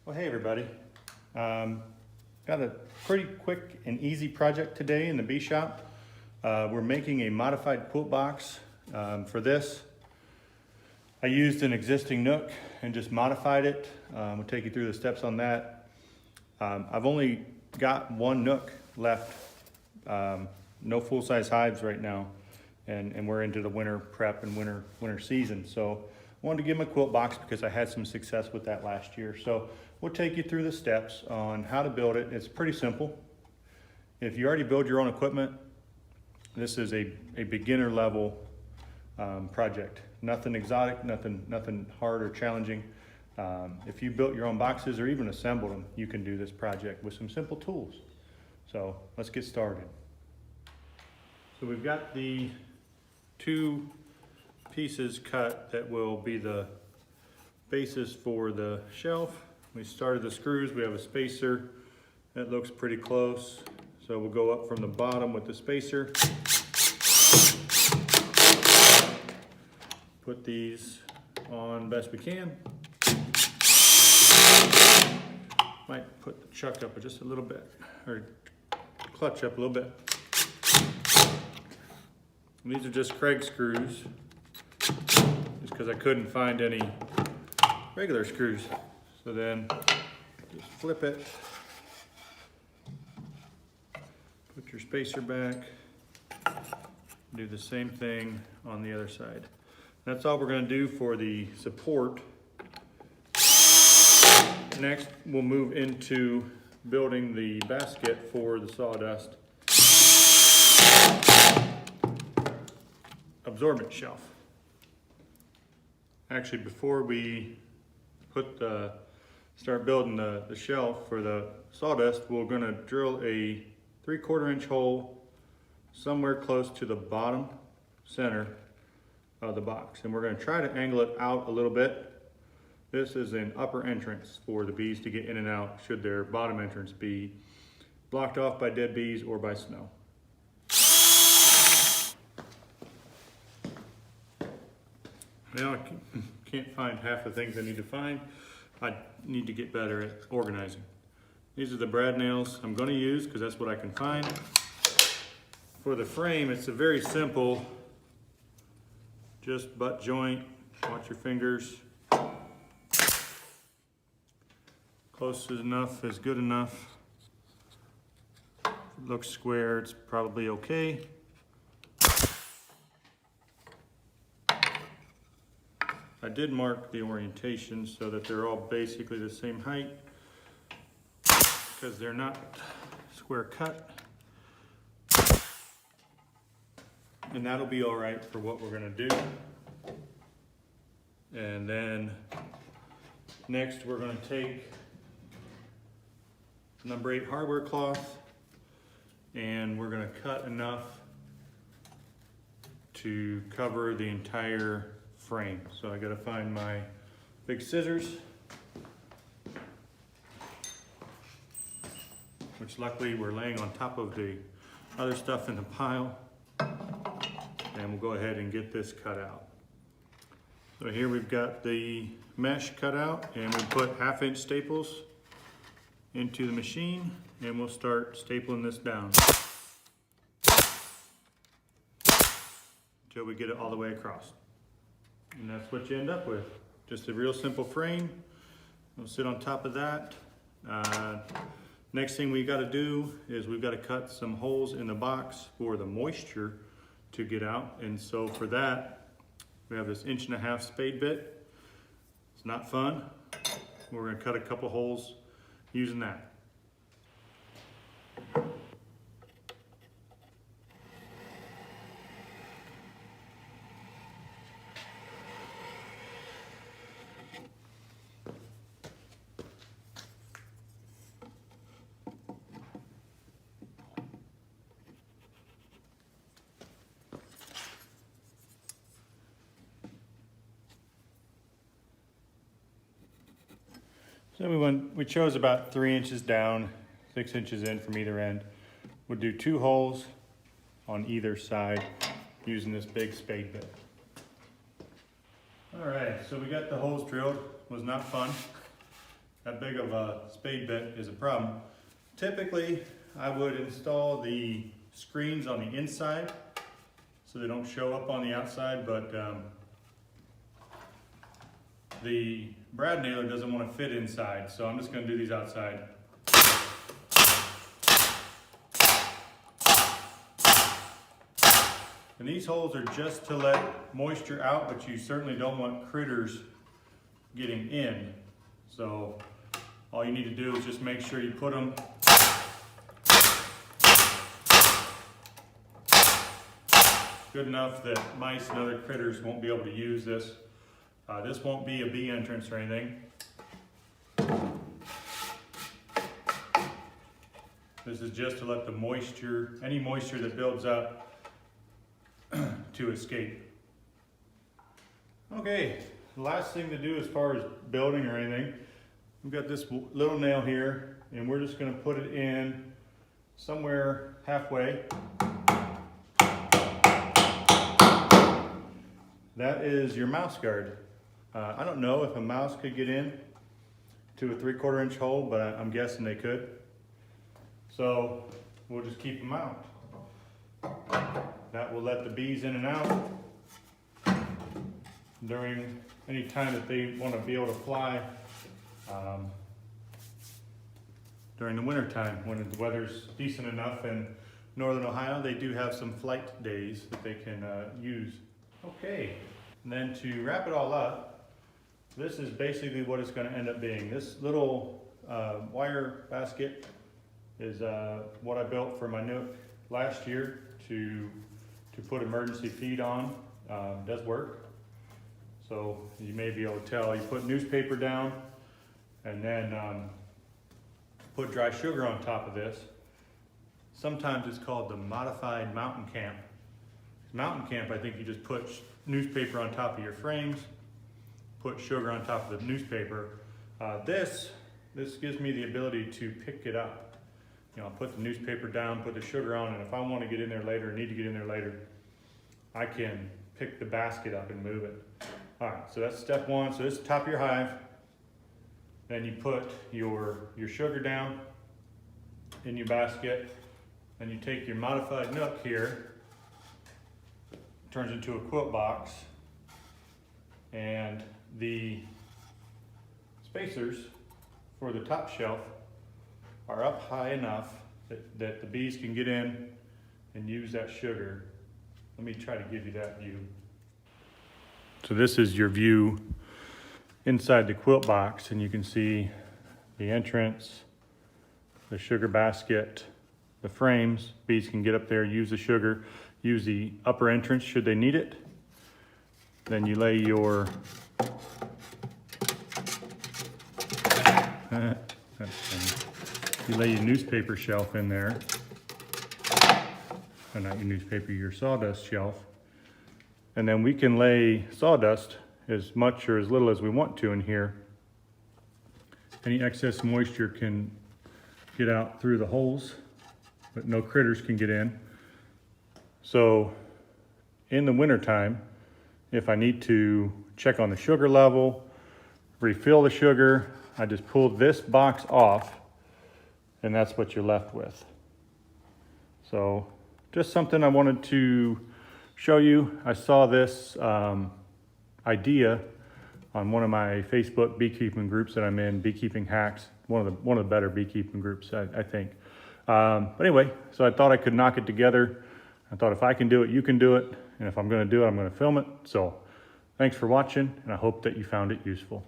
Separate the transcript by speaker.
Speaker 1: Well, hey everybody. Got a pretty quick and easy project today in the bee shop. We're making a modified quilt box. For this, I used an existing Nuc and just modified it. We'll take you through the steps on that. I've only got one Nuc left. No full-size hives right now, and we're into the winter prep and winter season. So I wanted to give them a quilt box because I had some success with that last year. So we'll take you through the steps on how to build it. It's pretty simple. If you already build your own equipment, this is a beginner level project. Nothing exotic, nothing hard or challenging. If you built your own boxes or even assembled them, you can do this project with some simple tools. So let's get started. So we've got the two pieces cut that will be the basis for the shelf. We started the screws. We have a spacer that looks pretty close. So we'll go up from the bottom with the spacer. Put these on best we can. Might put the chuck up just a little bit, or clutch up a little bit. And these are just Craig screws, just because I couldn't find any regular screws. So then just flip it, put your spacer back, do the same thing on the other side. That's all we're going to do for the support. Next, we'll move into building the basket for the sawdust absorbent shelf. Actually, before we start building the shelf for the sawdust, we're going to drill a 3/4 inch hole somewhere close to the bottom center of the box, and we're going to try to angle it out a little bit. This is an upper entrance for the bees to get in and out should their bottom entrance be blocked off by dead bees or by snow. Now I can't find half the things I need to find. I need to get better at organizing. These are the brad nails I'm going to use because that's what I can find. For the frame, it's a very simple, just butt joint. Watch your fingers. Close enough is good enough. If it looks square, it's probably okay. I did mark the orientation so that they're all basically the same height because they're not square cut. And that'll be all right for what we're gonna do. And then next we're gonna take number 8 hardware cloth and we're gonna cut enough to cover the entire frame. So I gotta find my big scissors, which luckily we're laying on top of the other stuff in the pile. And we'll go ahead and get this cut out. So here we've got the mesh cut out, and we put 1/2 inch staples into the machine, and we'll start stapling this down until we get it all the way across. And that's what you end up with. Just a real simple frame. We'll sit on top of that. Next thing we gotta do is we've gotta cut some holes in the box for the moisture to get out. And so for that, we have this 1.5 inch spade bit. It's not fun. We're gonna cut a couple holes using that. So we chose about 3 inches down, 6 inches in from either end. We'll do 2 holes on either side using this big spade bit. All right, so we got the holes drilled. It was not fun. that big of a spade bit is a problem. Typically, I would install the screens on the inside so they don't show up on the outside, but the brad nailer doesn't want to fit inside, so I'm just going to do these outside. And these holes are just to let moisture out, but you certainly don't want critters getting in. So all you need to do is just make sure you put them good enough that mice and other critters won't be able to use this. This won't be a bee entrance or anything. This is just to let the moisture, any moisture that builds up, to escape. Okay, the last thing to do as far as building or anything, we've got this little nail here, and we're just going to put it in somewhere halfway. That is your mouse guard. I don't know if a mouse could get in to a 3/4 inch hole, but I'm guessing they could. So we'll just keep them out. That will let the bees in and out during any time that they want to be able to fly during the winter time when the weather's decent enough. In northern Ohio, they do have some flight days that they can use. Okay, and then to wrap it all up, this is basically what it's going to end up being. This little wire basket is what I built for my Nuc last year to put emergency feed on. Does work. So you may be able to tell, you put newspaper down and then put dry sugar on top of this. Sometimes it's called the modified mountain camp. Mountain camp, I think you just put newspaper on top of your frames, put sugar on top of the newspaper. This gives me the ability to pick it up. You know, I'll put the newspaper down, put the sugar on, and if I want to get in there later, need to get in there later, I can pick the basket up and move it. All right, so that's step one. So this is the top of your hive. Then you put your sugar down in your basket. Then you take your modified Nuc here, turns into a quilt box, and the spacers for the top shelf are up high enough that the bees can get in and use that sugar. Let me try to give you that view. So this is your view inside the quilt box, and you can see the entrance, the sugar basket, the frames. Bees can get up there, use the sugar, use the upper entrance should they need it. Then you lay your that's funny. You lay your newspaper shelf in there. Or not your newspaper, your sawdust shelf. And then we can lay sawdust as much or as little as we want to in here. Any excess moisture can get out through the holes, but no critters can get in. So in the wintertime, if I need to check on the sugar level, refill the sugar, I just pull this box off, and that's what you're left with. So just something I wanted to show you. I saw this idea on one of my Facebook beekeeping groups that I'm in, Beekeeping Hacks, one of the better beekeeping groups, I think. But anyway, so I thought I could knock it together. I thought if I can do it, you can do it. And if I'm going to do it, I'm going to film it. So thanks for watching, and I hope that you found it useful.